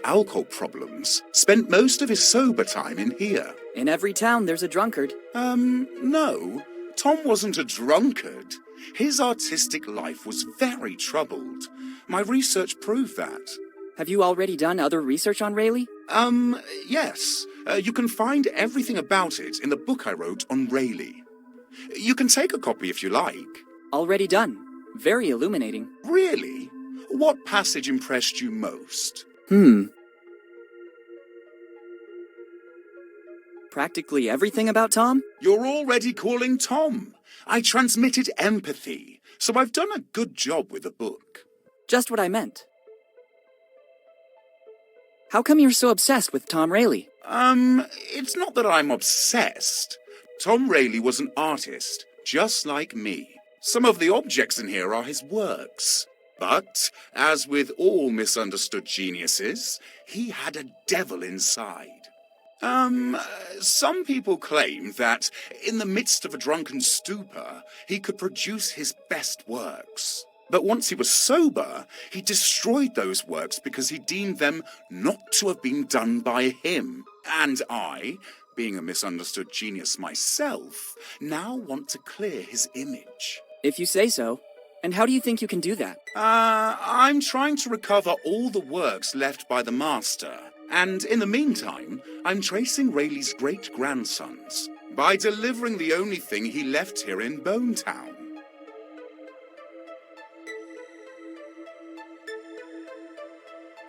alcohol problems spent most of his sober time in here. In every town, there's a drunkard. No. Tom wasn't a drunkard. His artistic life was very troubled. My research proved that. Have you already done other research on Rayleigh? Yes. You can find everything about it in the book I wrote on Rayleigh. You can take a copy if you like. Already done. Very illuminating. Really? What passage impressed you most? Practically everything about Tom? You're already calling Tom. I transmitted empathy, so I've done a good job with the book. Just what I meant. How come you're so obsessed with Tom Rayleigh? It's not that I'm obsessed. Tom Rayleigh was an artist, just like me. Some of the objects in here are his works. But, as with all misunderstood geniuses, he had a devil inside. Some people claim that, in the midst of a drunken stupor, he could produce his best works. But once he was sober, he destroyed those works because he deemed them not to have been done by him. And I, being a misunderstood genius myself, now want to clear his image. If you say so. And how do you think you can do that? I'm trying to recover all the works left by the master. And in the meantime, I'm tracing Rayleigh's great-grandsons by delivering the only thing he left here in Bonetown.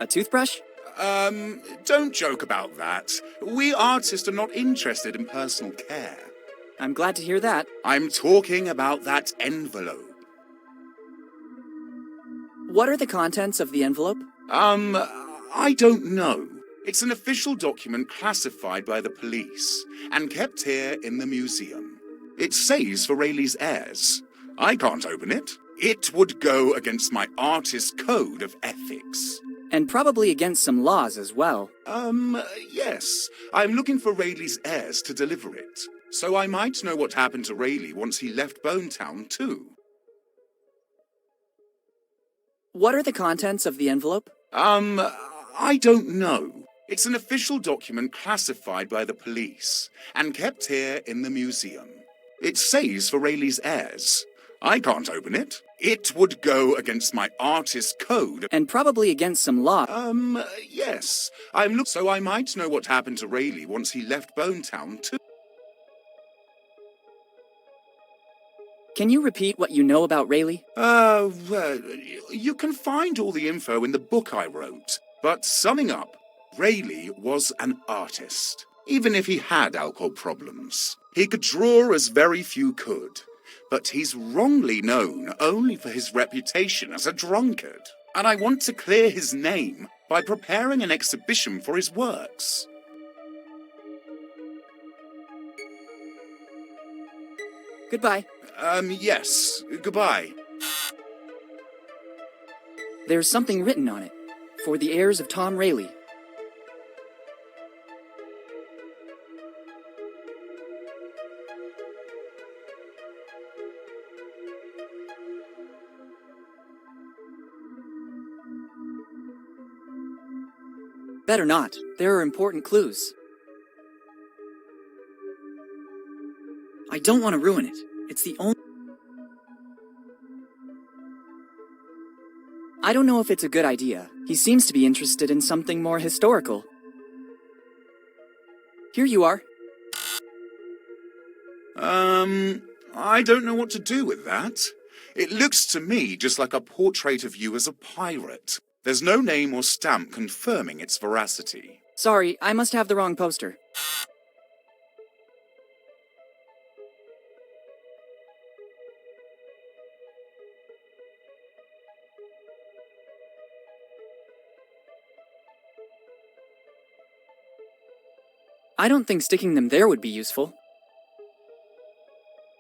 A toothbrush? Don't joke about that. We artists are not interested in personal care. I'm glad to hear that. I'm talking about that envelope. What are the contents of the envelope? I don't know. It's an official document classified by the police and kept here in the museum. It says for Rayleigh's heirs. I can't open it. It would go against my artist's code of ethics. And probably against some laws as well. Yes. I'm looking for Rayleigh's heirs to deliver it. So I might know what happened to Rayleigh once he left Bonetown, too. What are the contents of the envelope? I don't know. It's an official document classified by the police and kept here in the museum. It says for Rayleigh's heirs. I can't open it. It would go against my artist's code. And probably against some law. Yes. So I might know what happened to Rayleigh once he left Bonetown, too. Can you repeat what you know about Rayleigh? Well, you can find all the info in the book I wrote. But summing up, Rayleigh was an artist, even if he had alcohol problems. He could draw as very few could, but he's wrongly known only for his reputation as a drunkard. And I want to clear his name by preparing an exhibition for his works. Goodbye. Yes. Goodbye. There's something written on it. For the heirs of Tom Rayleigh. Better not. There are important clues. I don't want to ruin it. It's the only... I don't know if it's a good idea. He seems to be interested in something more historical. Here you are. I don't know what to do with that. It looks to me just like a portrait of you as a pirate. There's no name or stamp confirming its veracity. Sorry, I must have the wrong poster. I don't think sticking them there would be useful.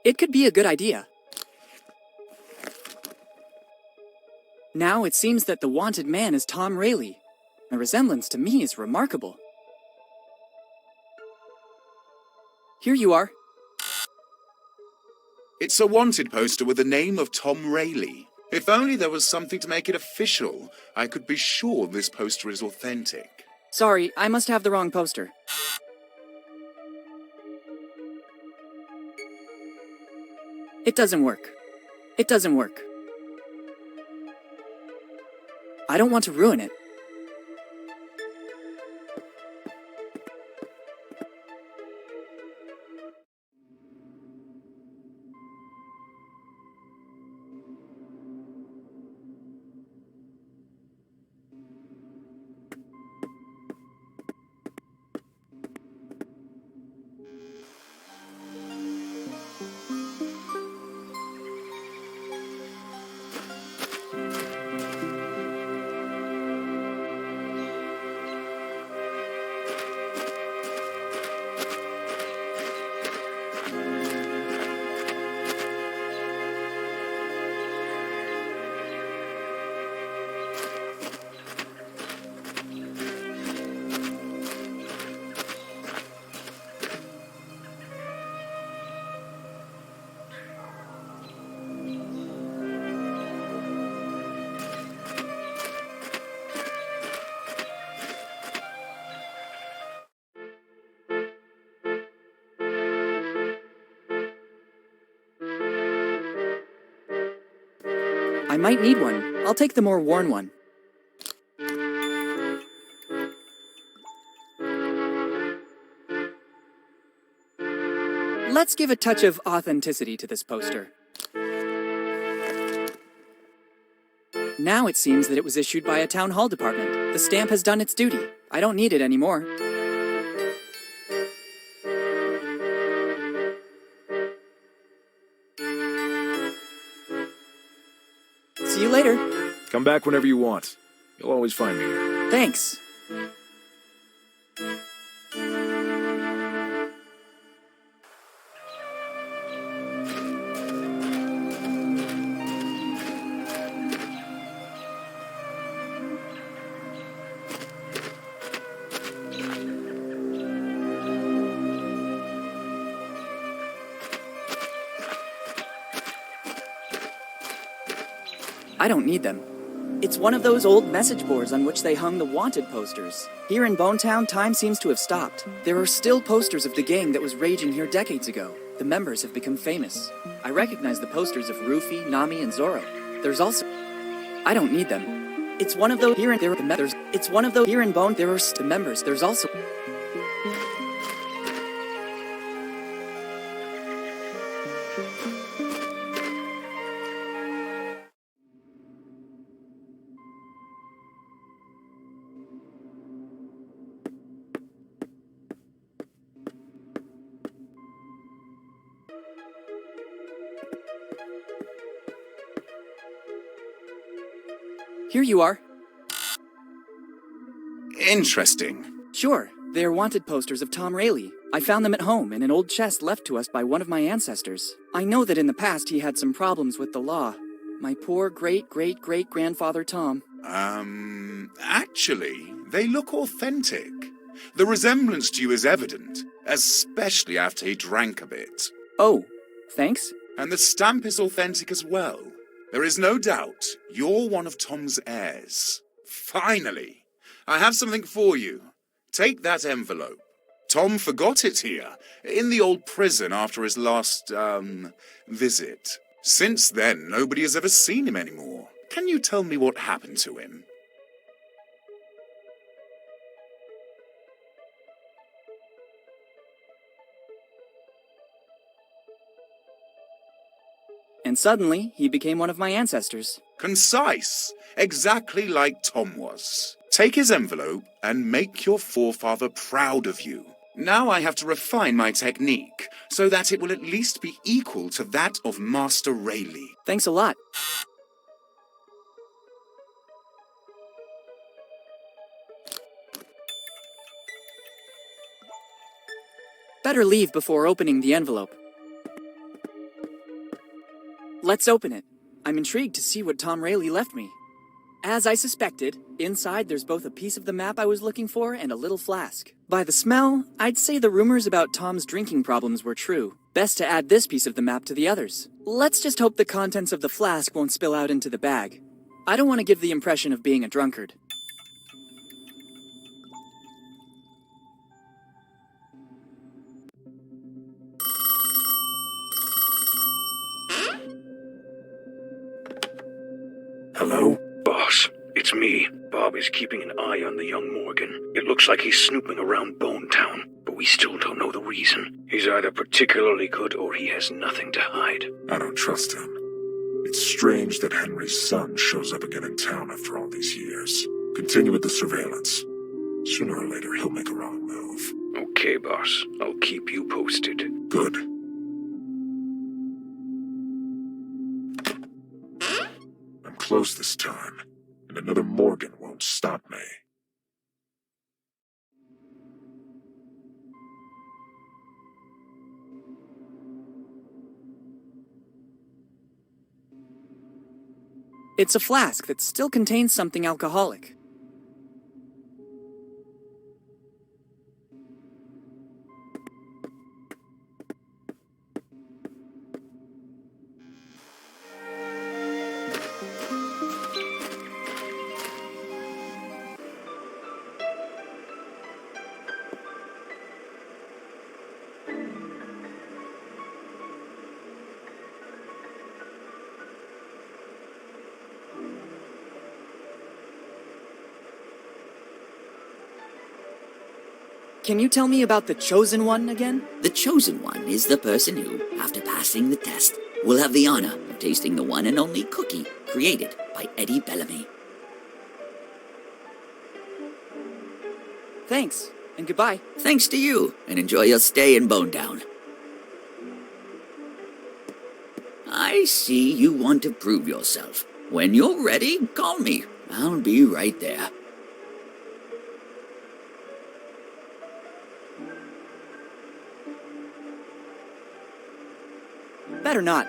It could be a good idea. Now it seems that the wanted man is Tom Rayleigh. The resemblance to me is remarkable. Here you are. It's a wanted poster with the name of Tom Rayleigh. If only there was something to make it official, I could be sure this poster is authentic. Sorry, I must have the wrong poster. It doesn't work. It doesn't work. I don't want to ruin it. I might need one. I'll take the more worn one. Let's give a touch of authenticity to this poster. Now it seems that it was issued by a town hall department. The stamp has done its duty. I don't need it anymore. See you later. Come back whenever you want. You'll always find me here. Thanks. I don't need them. It's one of those old message boards on which they hung the wanted posters. Here in Bonetown, time seems to have stopped. There are still posters of the gang that was raging here decades ago. The members have become famous. I recognize the posters of Rufy, Nami, and Zoro. There's also... I don't need them. It's one of those here and there are the members. It's one of those here in Bone. There are the members. There's also... Here you are. Interesting. Sure, they are wanted posters of Tom Rayleigh. I found them at home in an old chest left to us by one of my ancestors. I know that in the past he had some problems with the law. My poor great-great-great-grandfather Tom. Actually, they look authentic. The resemblance to you is evident, especially after he drank a bit. Oh, thanks? And the stamp is authentic as well. There is no doubt you're one of Tom's heirs. Finally, I have something for you. Take that envelope. Tom forgot it here, in the old prison after his last, visit. Since then, nobody has ever seen him anymore. Can you tell me what happened to him? And suddenly, he became one of my ancestors. Concise, exactly like Tom was. Take his envelope and make your forefather proud of you. Now I have to refine my technique, so that it will at least be equal to that of Master Rayleigh. Thanks a lot. Better leave before opening the envelope. Let's open it. I'm intrigued to see what Tom Rayleigh left me. As I suspected, inside there's both a piece of the map I was looking for and a little flask. By the smell, I'd say the rumors about Tom's drinking problems were true. Best to add this piece of the map to the others. Let's just hope the contents of the flask won't spill out into the bag. I don't want to give the impression of being a drunkard. Hello? Boss, it's me. Bob is keeping an eye on the young Morgan. It looks like he's snooping around Bone Town, but we still don't know the reason. He's either particularly good or he has nothing to hide. I don't trust him. It's strange that Henry's son shows up again in town after all these years. Continue with the surveillance. Sooner or later, he'll make a wrong move. Okay, boss. I'll keep you posted. Good. I'm close this time, and another Morgan won't stop me. It's a flask that still contains something alcoholic. Can you tell me about the Chosen One again? The Chosen One is the person who, after passing the test, will have the honor of tasting the one and only cookie created by Eddie Bellamy. Thanks, and goodbye. Thanks to you, and enjoy your stay in Bone Town. I see you want to prove yourself. When you're ready, call me. I'll be right there. Better not.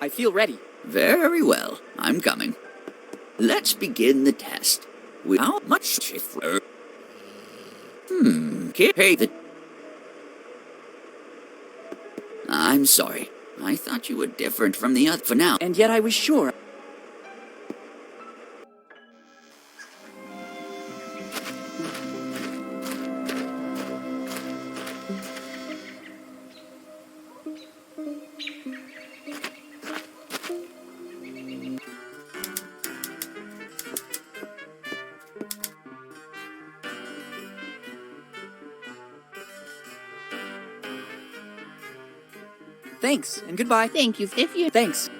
I feel ready. Very well, I'm coming. Let's begin the test. Without much chiffer. I'm sorry. I thought you were different from the other for now. And yet I was sure. Thanks, and goodbye. Thank you. If you... Thanks.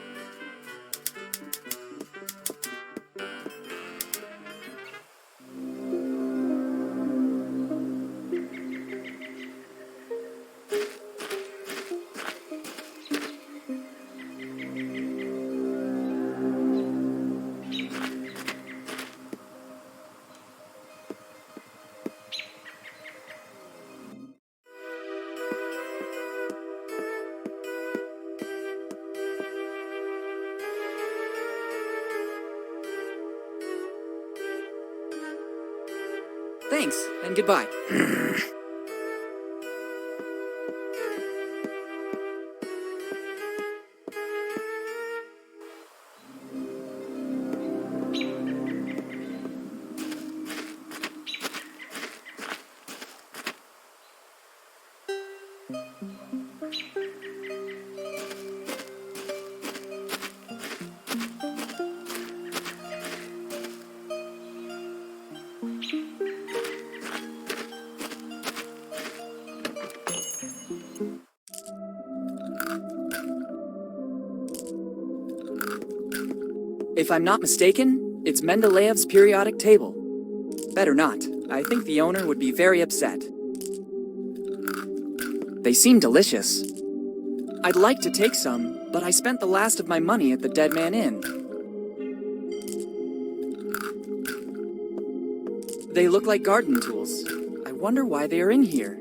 Thanks, and goodbye. If I'm not mistaken, it's Mendeleev's periodic table. Better not. I think the owner would be very upset. They seem delicious. I'd like to take some, but I spent the last of my money at the Dead Man Inn. They look like garden tools. I wonder why they are in here.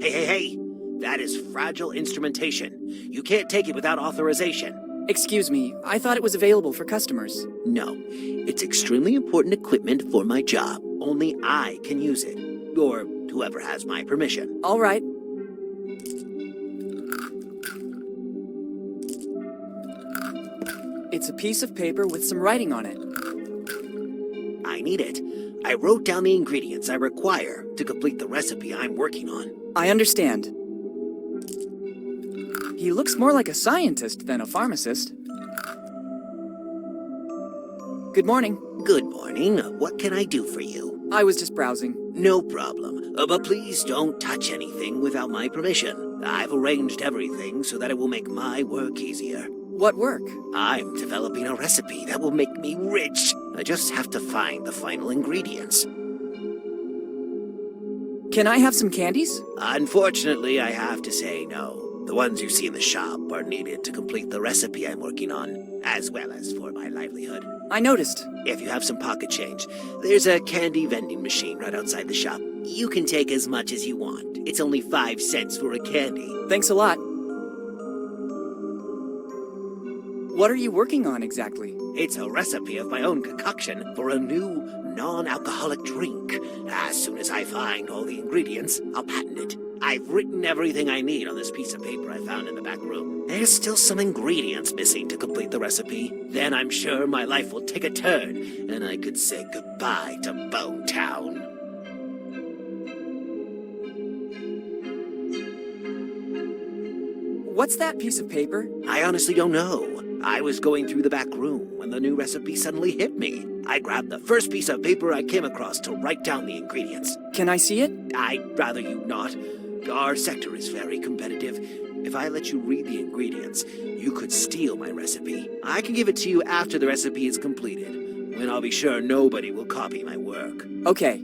Hey! That is fragile instrumentation. You can't take it without authorization. Excuse me, I thought it was available for customers. No, it's extremely important equipment for my job. Only I can use it. Or whoever has my permission. All right. It's a piece of paper with some writing on it. I need it. I wrote down the ingredients I require to complete the recipe I'm working on. I understand. He looks more like a scientist than a pharmacist. Good morning. Good morning. What can I do for you? I was just browsing. No problem. But please don't touch anything without my permission. I've arranged everything so that it will make my work easier. What work? I'm developing a recipe that will make me rich. I just have to find the final ingredients. Can I have some candies? Unfortunately, I have to say no. The ones you see in the shop are needed to complete the recipe I'm working on, as well as for my livelihood. I noticed. If you have some pocket change, there's a candy vending machine right outside the shop. You can take as much as you want. It's only 5 cents for a candy. Thanks a lot. What are you working on exactly? It's a recipe of my own concoction for a new non-alcoholic drink. As soon as I find all the ingredients, I'll patent it. I've written everything I need on this piece of paper I found in the back room. There's still some ingredients missing to complete the recipe. Then I'm sure my life will take a turn, and I could say goodbye to Bone Town. What's that piece of paper? I honestly don't know. I was going through the back room when the new recipe suddenly hit me. I grabbed the first piece of paper I came across to write down the ingredients. Can I see it? I'd rather you not. Our sector is very competitive. If I let you read the ingredients, you could steal my recipe. I can give it to you after the recipe is completed, when I'll be sure nobody will copy my work. Okay.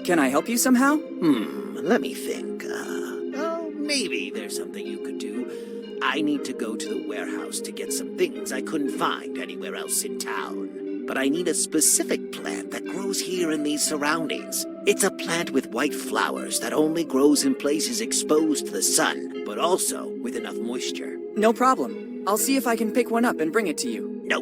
Can I help you somehow? Let me think. Maybe there's something you could do. I need to go to the warehouse to get some things I couldn't find anywhere else in town. But I need a specific plant that grows here in these surroundings. It's a plant with white flowers that only grows in places exposed to the sun, but also with enough moisture. No problem. I'll see if I can pick one up and bring it to you. No.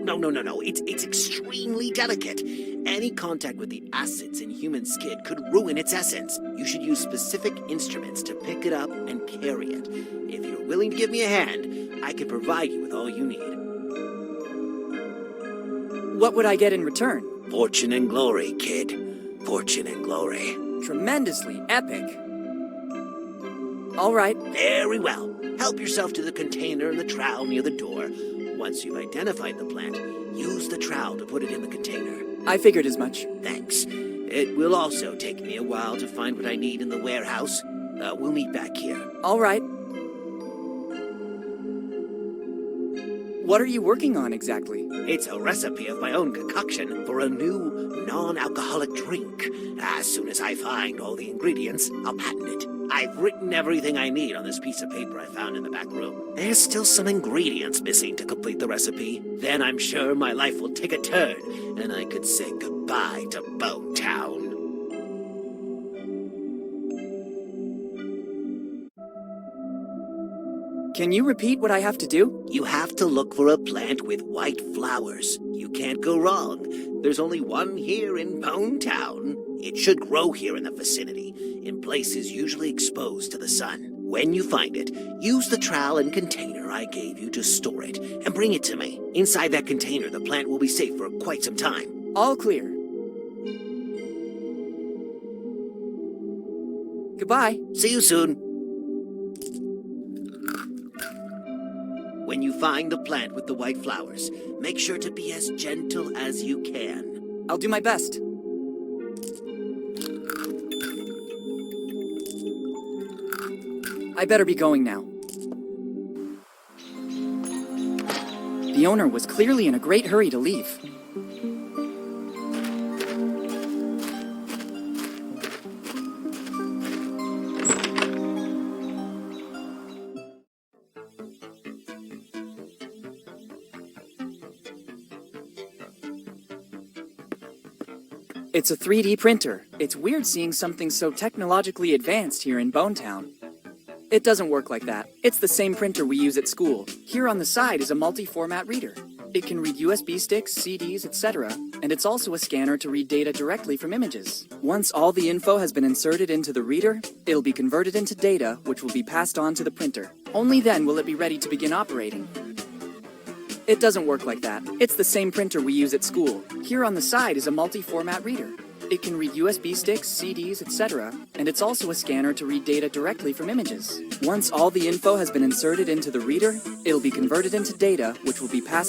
It's extremely delicate. Any contact with the acids in human skin could ruin its essence. You should use specific instruments to pick it up and carry it. If you're willing to give me a hand, I can provide you with all you need. What would I get in return? Fortune and glory, kid. Fortune and glory. Tremendously epic. All right. Very well. Help yourself to the container and the trowel near the door. Once you've identified the plant, use the trowel to put it in the container. I figured as much. Thanks. It will also take me a while to find what I need in the warehouse. We'll meet back here. All right. What are you working on exactly? It's a recipe of my own concoction for a new non-alcoholic drink. As soon as I find all the ingredients, I'll patent it. I've written everything I need on this piece of paper I found in the back room. There's still some ingredients missing to complete the recipe. Then I'm sure my life will take a turn, and I could say goodbye to Bone Town. Can you repeat what I have to do? You have to look for a plant with white flowers. You can't go wrong. There's only one here in Bone Town. It should grow here in the vicinity, in places usually exposed to the sun. When you find it, use the trowel and container I gave you to store it, and bring it to me. Inside that container, the plant will be safe for quite some time. All clear. Goodbye. See you soon. When you find the plant with the white flowers, make sure to be as gentle as you can. I'll do my best. I better be going now. The owner was clearly in a great hurry to leave. It's a 3D printer. It's weird seeing something so technologically advanced here in Bone Town. It doesn't work like that. It's the same printer we use at school. Here on the side is a multi-format reader. It can read USB sticks, CDs, etc., and it's also a scanner to read data directly from images. Once all the info has been inserted into the reader, it'll be converted into data, which will be passed on to the printer. Only then will it be ready to begin operating. It doesn't work like that. It's the same printer we use at school. Here on the side is a multi-format reader. It can read USB sticks, CDs, etc., and it's also a scanner to read data directly from images. Once all the info has been inserted into the reader, it'll be converted into data, which will be passed on